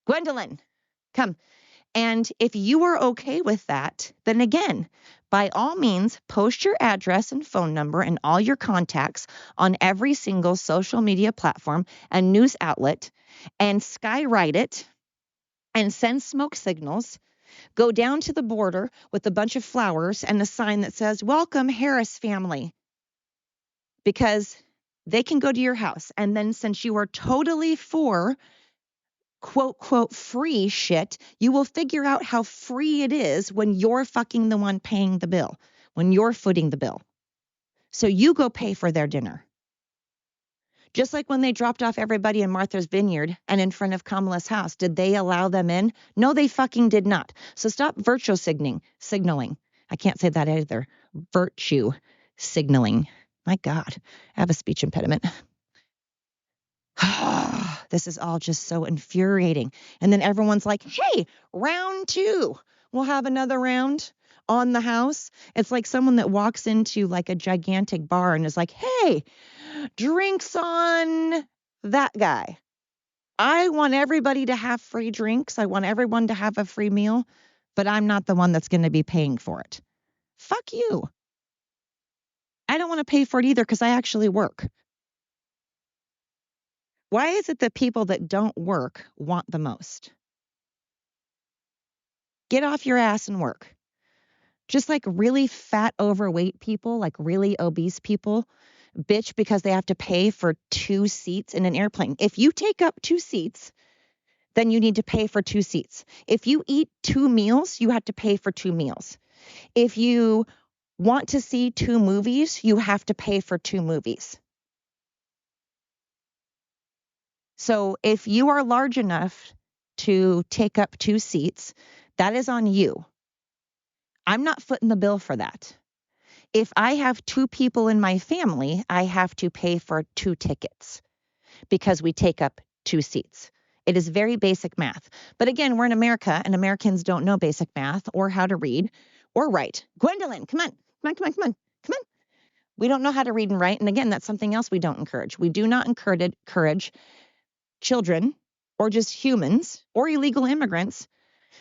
Gwendolyn, come. And if you are okay with that, then again, by all means, post your address and phone number and all your contacts on every single social media platform and news outlet and skywrite it and send smoke signals. Go down to the border with a bunch of flowers and a sign that says, "Welcome, Harris family," because they can go to your house. And then since you are totally for quote, quote, free shit, you will figure out how free it is when you're fucking the one paying the bill, when you're footing the bill. So you go pay for their dinner. Just like when they dropped off everybody in Martha's Vineyard and in front of Kamala's house, did they allow them in? No, they fucking did not. So stop virtue signaling. I can't say that either. Virtue signaling. My God, I have a speech impediment. This is all just so infuriating. And then everyone's like, hey, round 2. We'll have another round on the house. It's like someone that walks into like a gigantic bar and is like, hey, drinks on that guy. I want everybody to have free drinks. I want everyone to have a free meal, but I'm not the one that's going to be paying for it. Fuck you. I don't want to pay for it either because I actually work. Why is it that people that don't work want the most? Get off your ass and work. Just like really fat, overweight people, like really obese people, bitch because they have to pay for 2 seats in an airplane. If you take up 2 seats, then you need to pay for 2 seats. If you eat 2 meals, you have to pay for 2 meals. If you want to see 2 movies, you have to pay for 2 movies. So if you are large enough to take up 2 seats, that is on you. I'm not footing the bill for that. If I have 2 people in my family, I have to pay for 2 tickets because we take up 2 seats. It is very basic math. But again, we're in America and Americans don't know basic math or how to read or write. Gwendolyn, come on. We don't know how to read and write. And again, that's something else we don't encourage. We do not encourage children or just humans or illegal immigrants,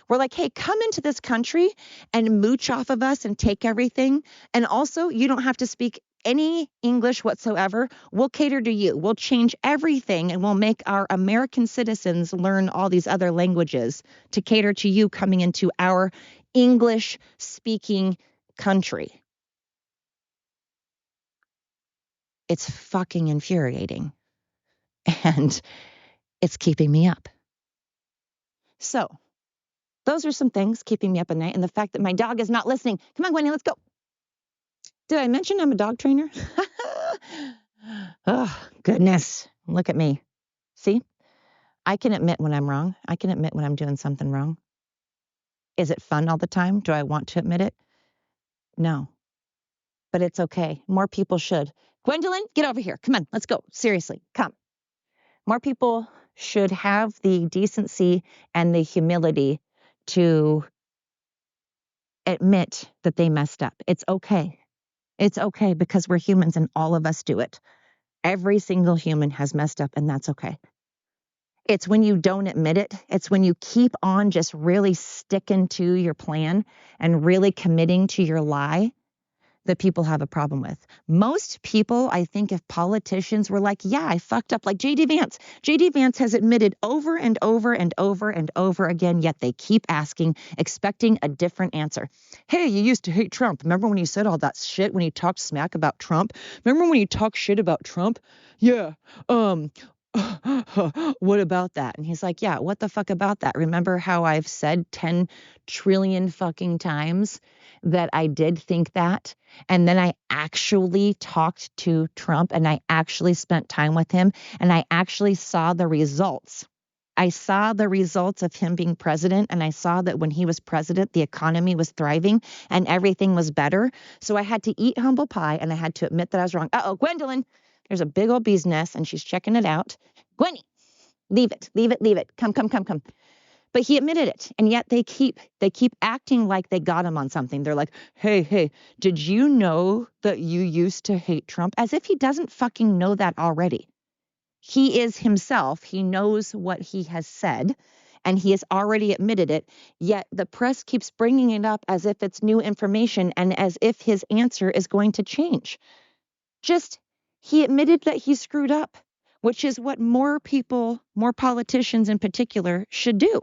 we're like, hey, come into this country and mooch off of us and take everything. And also, you don't have to speak any English whatsoever. We'll cater to you. We'll change everything and we'll make our American citizens learn all these other languages to cater to you coming into our English speaking country. It's fucking infuriating. And it's keeping me up. So those are some things keeping me up at night. And the fact that my dog is not listening. Come on, Gwenny, let's go. Did I mention I'm a dog trainer? Oh, goodness. Look at me. See, I can admit when I'm wrong. I can admit when I'm doing something wrong. Is it fun all the time? Do I want to admit it? No, but it's okay. More people should. Gwendolyn, get over here. Come on, let's go. Seriously, come. More people should have the decency and the humility to admit that they messed up. It's okay. It's okay because we're humans and all of us do it. Every single human has messed up, and that's okay. It's when you don't admit it. It's when you keep on just really sticking to your plan and really committing to your lie that people have a problem with. Most people, I think if politicians were like, yeah, I fucked up, like J.D. Vance. J.D. Vance has admitted over and over and over and over again, yet they keep asking, expecting a different answer. Hey, you used to hate Trump. Remember when you said all that shit when you talked smack about Trump? Remember when you talked shit about Trump? Yeah. What about that? And he's like, yeah, what the fuck about that? Remember how I've said 10 trillion fucking times that I did think that? And then I actually talked to Trump and I actually spent time with him and I actually saw the results. I saw the results of him being president, and I saw that when he was president, the economy was thriving and everything was better. So I had to eat humble pie and I had to admit that I was wrong. Uh-oh, Gwendolyn, there's a big old bee's nest and she's checking it out. Gwenny, leave it, leave it, leave it. Come. But he admitted it. And yet they keep acting like they got him on something. They're like, hey, did you know that you used to hate Trump? As if he doesn't fucking know that already. He is himself. He knows what he has said, and he has already admitted it. Yet the press keeps bringing it up as if it's new information and as if his answer is going to change. He admitted that he screwed up, which is what more people, more politicians in particular, should do.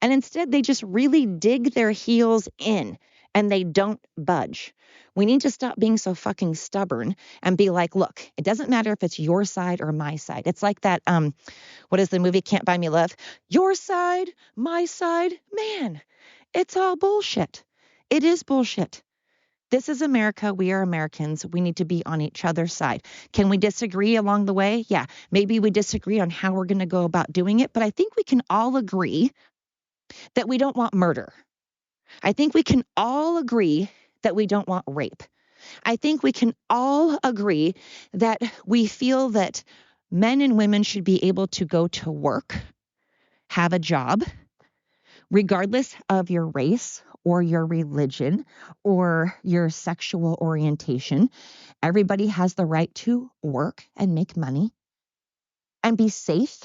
And instead, they just really dig their heels in and they don't budge. We need to stop being so fucking stubborn and be like, look, it doesn't matter if it's your side or my side. It's like that, what is the movie Can't Buy Me Love? Your side, my side, man, it's all bullshit. It is bullshit. This is America. We are Americans. We need to be on each other's side. Can we disagree along the way? Yeah, maybe we disagree on how we're going to go about doing it, but I think we can all agree that we don't want murder. I think we can all agree that we don't want rape. I think we can all agree that we feel that men and women should be able to go to work, have a job, regardless of your race or your religion or your sexual orientation. Everybody has the right to work and make money and be safe.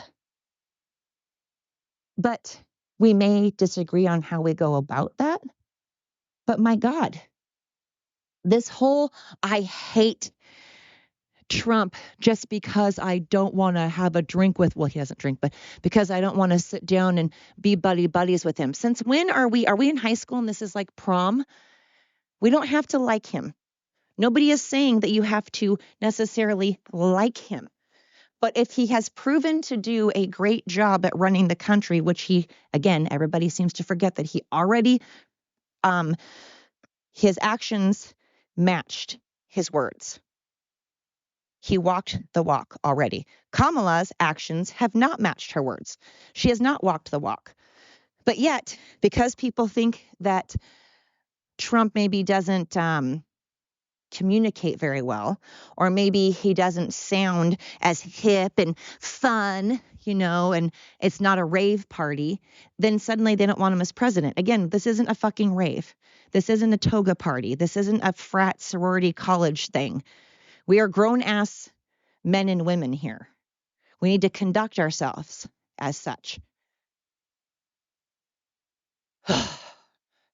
But we may disagree on how we go about that. But my God, this whole I hate Trump just because I don't want to have a drink with, well, he doesn't drink, but because I don't want to sit down and be buddies with him. Since when are we in high school and this is like prom? We don't have to like him. Nobody is saying that you have to necessarily like him. But if he has proven to do a great job at running the country, which he, again, everybody seems to forget that he already, his actions matched his words. He walked the walk already. Kamala's actions have not matched her words. She has not walked the walk. But yet, because people think that Trump maybe doesn't communicate very well, or maybe he doesn't sound as hip and fun, and it's not a rave party, then suddenly they don't want him as president. Again, this isn't a fucking rave. This isn't a toga party. This isn't a frat sorority college thing. We are grown-ass men and women here. We need to conduct ourselves as such.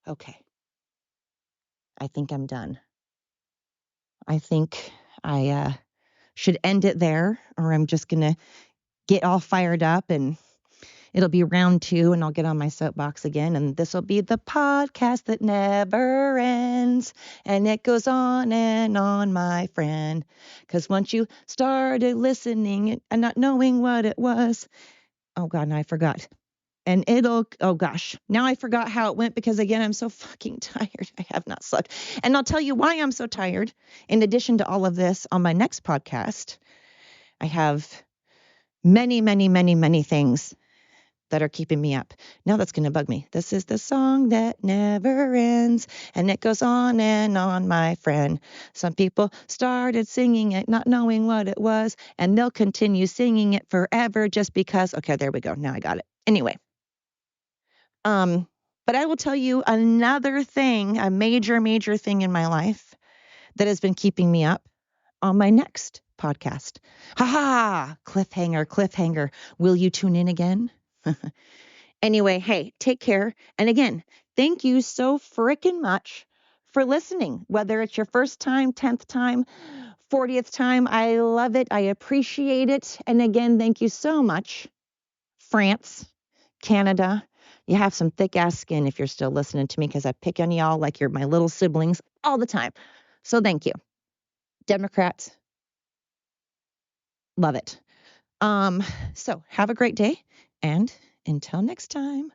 Okay. I think I'm done. I think I should end it there, or I'm just going to get all fired up and it'll be round 2 and I'll get on my soapbox again. And this will be the podcast that never ends. And it goes on and on, my friend. Because once you started listening and not knowing what it was, oh God, now I forgot. And oh gosh, now I forgot how it went because again, I'm so fucking tired. I have not slept. And I'll tell you why I'm so tired. In addition to all of this, on my next podcast, I have many, many, many, many things that are keeping me up. Now that's going to bug me. This is the song that never ends, and it goes on and on, my friend. Some people started singing it, not knowing what it was, and they'll continue singing it forever just because. Okay, there we go. Now I got it. Anyway. But I will tell you another thing, a major, major thing in my life that has been keeping me up on my next podcast. Ha ha! Cliffhanger. Will you tune in again? Anyway, hey, take care. And again, thank you so frickin' much for listening. Whether it's your first time, 10th time, 40th time, I love it. I appreciate it. And again, thank you so much, France, Canada. You have some thick ass skin if you're still listening to me because I pick on y'all like you're my little siblings all the time. So thank you. Democrats, love it. So have a great day and until next time.